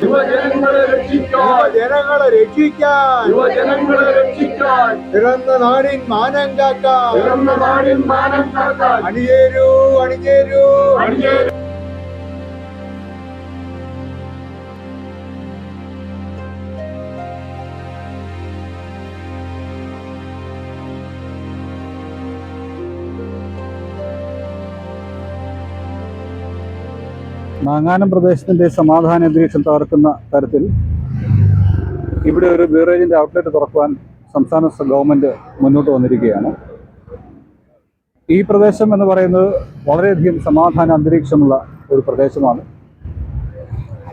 യുവജനങ്ങളെ രക്ഷിക്കാൻ പിറന്ന നാടിൻ മാനം കാക്കാൻ അണിയേരൂ. മാങ്ങാനം പ്രദേശത്തിൻ്റെ സമാധാന അന്തരീക്ഷം തകർക്കുന്ന തരത്തിൽ ഇവിടെ ഒരു ബീവറേജിൻ്റെ ഔട്ട്ലെറ്റ് തുറക്കുവാൻ സംസ്ഥാന ഗവൺമെൻറ് മുന്നോട്ട് വന്നിരിക്കുകയാണ്. ഈ പ്രദേശം എന്ന് പറയുന്നത് വളരെയധികം സമാധാന അന്തരീക്ഷമുള്ള ഒരു പ്രദേശമാണ്.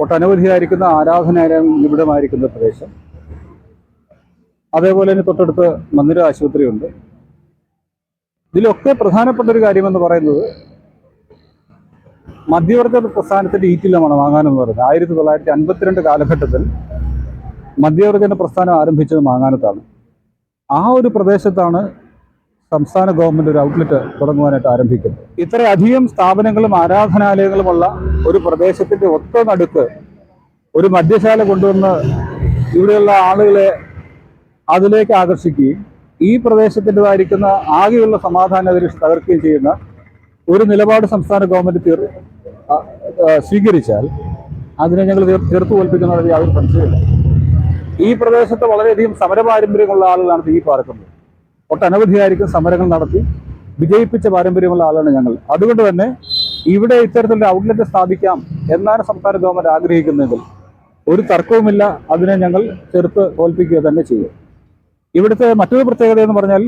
ഒട്ടനവധിയായിരിക്കുന്ന ആരാധനാലയം നിബിഡമായിരിക്കുന്ന പ്രദേശം. അതേപോലെ തന്നെ തൊട്ടടുത്ത് മന്ദിര ആശുപത്രിയുണ്ട്. ഇതിലൊക്കെ പ്രധാനപ്പെട്ട ഒരു കാര്യമെന്ന് പറയുന്നത് മധ്യവർഗ പ്രസ്ഥാനത്തിൻ്റെ ഈറ്റില്ലമാണ് മാങ്ങാനം എന്ന് പറയുന്നത്. 1952 കാലഘട്ടത്തിൽ മധ്യവർഗ പ്രസ്ഥാനം ആരംഭിച്ചത് മാങ്ങാനത്താണ്. ആ ഒരു പ്രദേശത്താണ് സംസ്ഥാന ഗവൺമെൻറ് ഒരു ഔട്ട്ലെറ്റ് തുടങ്ങുവാനായിട്ട് ആരംഭിക്കുന്നത്. ഇത്രയധികം സ്ഥാപനങ്ങളും ആരാധനാലയങ്ങളുമുള്ള ഒരു പ്രദേശത്തിൻ്റെ ഒത്ത നടുക്ക് ഒരു മദ്യശാല കൊണ്ടുവന്ന് ഇവിടെയുള്ള ആളുകളെ അതിലേക്ക് ആകർഷിക്കുകയും ഈ പ്രദേശത്തിൻ്റെതായിരിക്കുന്ന ആകെയുള്ള സമാധാന അന്തരീക്ഷം തകർക്കുകയും ചെയ്യുന്ന ഒരു നിലപാട് സംസ്ഥാന ഗവൺമെൻറ് സ്വീകരിച്ചാൽ അതിനെ ഞങ്ങൾ തീർത്തു തോൽപ്പിക്കുന്നതിൽ യാതൊരു സംശയമില്ല. ഈ പ്രദേശത്ത് വളരെയധികം സമര പാരമ്പര്യമുള്ള ആളുകളാണ് തീ പാർക്കുന്നത്. ഒട്ടനവധിയായിരിക്കും സമരങ്ങൾ നടത്തി വിജയിപ്പിച്ച പാരമ്പര്യമുള്ള ആളാണ് ഞങ്ങൾ. അതുകൊണ്ട് തന്നെ ഇവിടെ ഇത്തരത്തിലുള്ള ഔട്ട്ലെറ്റ് സ്ഥാപിക്കാം എന്നാണ് സംസ്ഥാന ഗവൺമെൻറ് ആഗ്രഹിക്കുന്നതെങ്കിൽ ഒരു തർക്കവുമില്ല, അതിനെ ഞങ്ങൾ ചെറുത്ത് തോൽപ്പിക്കുക തന്നെ ചെയ്യും. ഇവിടുത്തെ മറ്റൊരു പ്രത്യേകത എന്ന് പറഞ്ഞാൽ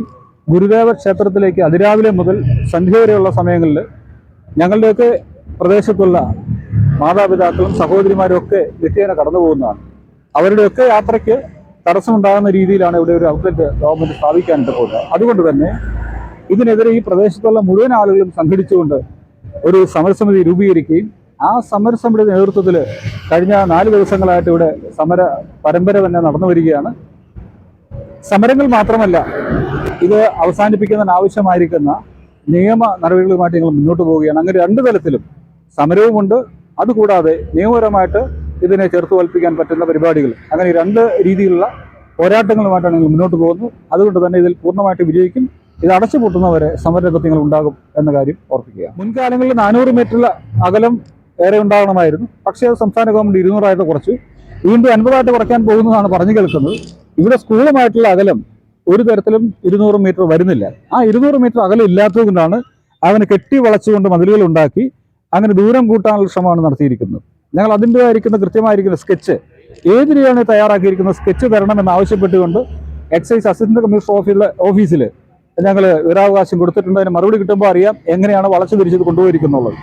ഗുരുദേവ ക്ഷേത്രത്തിലേക്ക് അതിരാവിലെ മുതൽ സന്ധ്യ വരെയുള്ള സമയങ്ങളിൽ ഞങ്ങളുടെയൊക്കെ പ്രദേശത്തുള്ള മാതാപിതാക്കളും സഹോദരിമാരും ഒക്കെ നിത്യേന കടന്നു പോകുന്നതാണ്. അവരുടെയൊക്കെ യാത്രയ്ക്ക് തടസ്സമുണ്ടാകുന്ന രീതിയിലാണ് ഇവിടെ ഒരു ഔട്ട്ലെറ്റ് ഗവൺമെൻറ് സ്ഥാപിക്കാനായിട്ട് പോകുന്നത്. അതുകൊണ്ട് തന്നെ ഇതിനെതിരെ ഈ പ്രദേശത്തുള്ള മുഴുവൻ ആളുകളും സംഘടിച്ചുകൊണ്ട് ഒരു സമരസമിതി രൂപീകരിക്കുകയും ആ സമരസമിതിയുടെ നേതൃത്വത്തിൽ കഴിഞ്ഞ 4 ദിവസങ്ങളായിട്ട് ഇവിടെ സമര പരമ്പര തന്നെ നടന്നു വരികയാണ്. സമരങ്ങൾ മാത്രമല്ല, ഇത് അവസാനിപ്പിക്കുന്നതിന് ആവശ്യമായിരിക്കുന്ന നിയമ നടപടികളുമായിട്ട് ഞങ്ങൾ മുന്നോട്ട് പോവുകയാണ്. അങ്ങനെ 2 തലത്തിലും സമരവുമുണ്ട്, അതുകൂടാതെ നിയമപരമായിട്ട് ഇതിനെ ചെറുത്ത് തോൽപ്പിക്കാൻ പറ്റുന്ന പരിപാടികൾ, അങ്ങനെ 2 രീതിയിലുള്ള പോരാട്ടങ്ങളുമായിട്ടാണ് ഞങ്ങൾ മുന്നോട്ട് പോകുന്നത്. അതുകൊണ്ട് തന്നെ ഇതിൽ പൂർണ്ണമായിട്ട് വിജയിക്കും. ഇത് അടച്ചുപൂട്ടുന്നവരെ സമരരംഗങ്ങൾ ഉണ്ടാകും എന്ന കാര്യം ഓർപ്പിക്കുക. മുൻകാലങ്ങളിൽ 400 മീറ്റർ അകലം ഏറെ ഉണ്ടാകണമായിരുന്നു. പക്ഷേ അത് സംസ്ഥാന ഗവൺമെൻറ് 200 ആയിട്ട് കുറച്ചു. വീണ്ടും 50 കുറയ്ക്കാൻ പോകുന്നതാണ് പറഞ്ഞു കേൾക്കുന്നത്. ഇവിടെ സ്കൂളുമായിട്ടുള്ള അകലം ഒരു തരത്തിലും 200 മീറ്റർ വരുന്നില്ല. ആ 200 മീറ്റർ അകലം ഇല്ലാത്തത് കൊണ്ടാണ് അവന് കെട്ടി വളച്ചുകൊണ്ട് മതിലുകൾ ഉണ്ടാക്കി അങ്ങനെ ദൂരം കൂട്ടാനുള്ള ശ്രമമാണ് നടത്തിയിരിക്കുന്നത്. ഞങ്ങൾ അതിൻ്റെതായിരിക്കുന്ന കൃത്യമായിരിക്കുന്ന സ്കെച്ച് ഏത് രീതിയാണ് തയ്യാറാക്കിയിരിക്കുന്നത് സ്കെച്ച് തരണമെന്ന് ആവശ്യപ്പെട്ടുകൊണ്ട് എക്സൈസ് അസിസ്റ്റന്റ് കമ്മീഷണർ ഓഫീസിൽ ഞങ്ങൾ വിവരാവകാശം കൊടുത്തിട്ടുണ്ട്. അതിന് മറുപടി കിട്ടുമ്പോൾ അറിയാം എങ്ങനെയാണ് വളച്ചു തിരിച്ചത് കൊണ്ടുപോയിരിക്കുന്നുള്ളത്.